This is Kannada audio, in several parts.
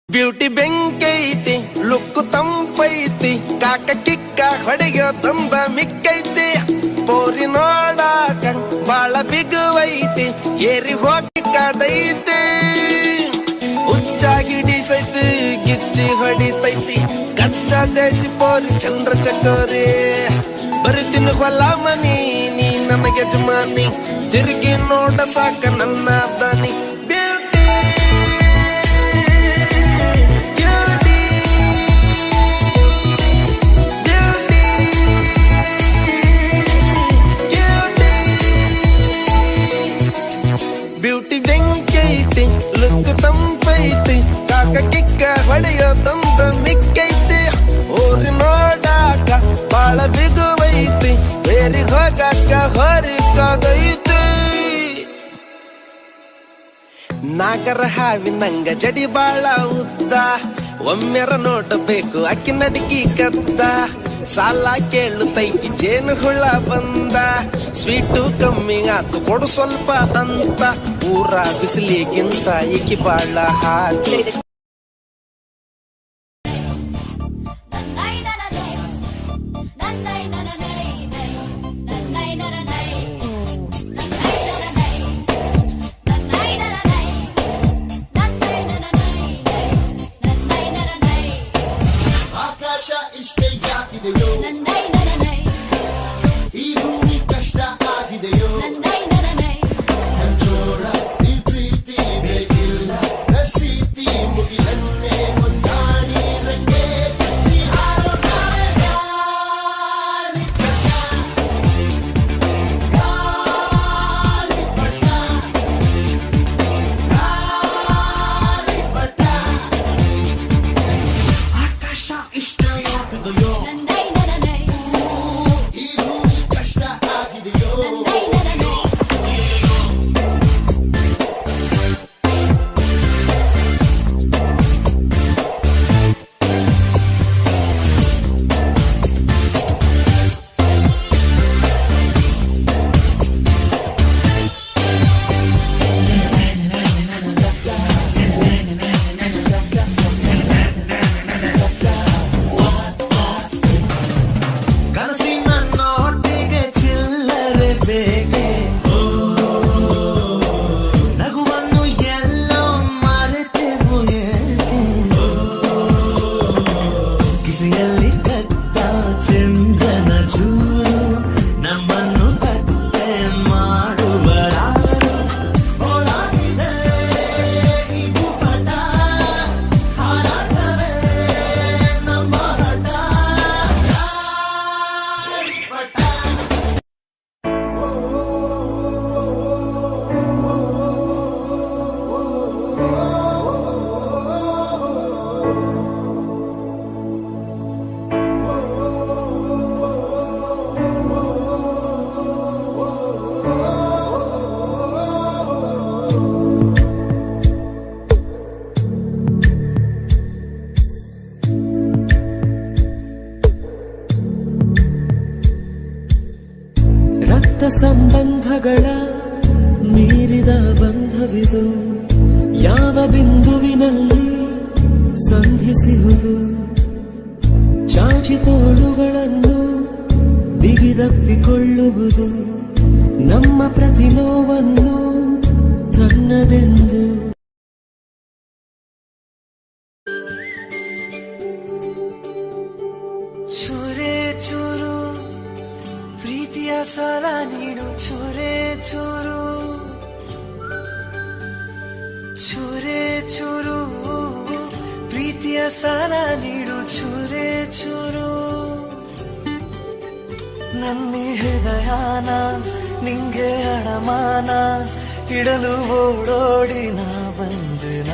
ಬ್ಯೂಟಿ ಬೆಂಕೈತಿ ಲುಕ್ಕು ತಂಪೈತಿ ಕಾಕ ಕಿಕ್ಕ ಹೊಡೆಗೆ ತಂದ ಮಿಕ್ಕೈತಿ ಪೋರಿ ನೋಡಾಕ ಬಾಳ ಬಿಗುವೈತಿ ಏರಿ ಹೋಗಿ ಕದೈತಿ ಹುಚ್ಚಾಗಿ ಡಿಸೈತಿ ಗಿಚ್ಚಿ ಹೊಡಿತೈತಿ ಕಚ್ಚಾ ದೇಸಿ ಪೋರಿ ಚಂದ್ರ ಚಕೋರಿ ಬರುತ್ತಿನ ಹೊಲ ಮನಿ ನೀ ನನಗೆ ಯಜಮಾನಿ ತಿರುಗಿ ನೋಡ ಸಾಕ ನನ್ನ ದನಿ ಬ್ಯೂಟಿ ಬೆಂಕೈತಿ ಲುಕ್ ತಂಪೈತಿ ಕಾಕ ಕಿಕ್ಕ ಹೊಡೆಯೋ ತಂದ ಮಿಕ್ಕೈತಿ ಊರಿ ನೋಡಾಕ ಬಾಳ ಬಿಗುವೈತಿ ಬೇರಿ ಹೋಗಾಕ ಹೊರಿ ಕಾದೈತಿ ನಾಗರ ಹಾವಿನಂಗ ಜಡಿ ಬಾಳ ಉದ್ದ ಒಮ್ಮೆರ ನೋಡಬೇಕು ಅಕ್ಕಿ ನಡಿಗಿ ಕದ್ದ ಸಾಲ ಕೇಳುತ್ತೈತಿ ಜೇನು ಹುಳ ಬಂದ ಸ್ವೀಟು ಕಮ್ಮಿ ಆತು ಕೊಡು ಸ್ವಲ್ಪ ದಂತ ಊರ ಬಿಸಿಲಿಗಿಂತ ಈಕಿ ಬಾಳ ಹಾಕಿ ಸಂಬಂಧಗಳ ಮೀರಿದ ಬಂಧವಿದು ಯಾವ ಬಿಂದುವಿನಲ್ಲಿ ಸಂಧಿಸುವುದು ಚಾಚಿ ತೋಳುಗಳನ್ನು ಬಿಗಿದಪ್ಪಿಕೊಳ್ಳುವುದು ನಮ್ಮ ಪ್ರತಿ ನೋವನ್ನು ತನ್ನದೆಂದು ಚೂರೇ ಚೂರು ಪ್ರೀತಿಯ ಸಾಲ ನೀಡು ಚೂರೇ ಚೂರು ಚೂರೇ ಚೂರು ಪ್ರೀತಿಯ ಸಾಲ ನೀಡು ಚೂರೇ ಚೂರು ನನ್ನ ಹೃದಯನ ನಿಂಗೆ ಅಡಮಾನ ಇಡಲು ಓಡೋಡಿ ನಾ ಬಂದೆನ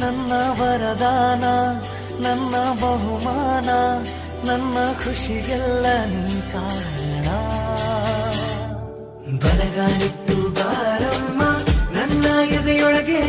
ನನ್ನ ವರದಾನ ನನ್ನ ಬಹುಮಾನ ನನ್ನ ಖುಷಿಗೆಲ್ಲ ನೀ ಕಾರಣ ಬಲಗಾಲಿಟ್ಟು ಬಾರಮ್ಮ ನನ್ನ ಎದೆಯೊಳಗೆ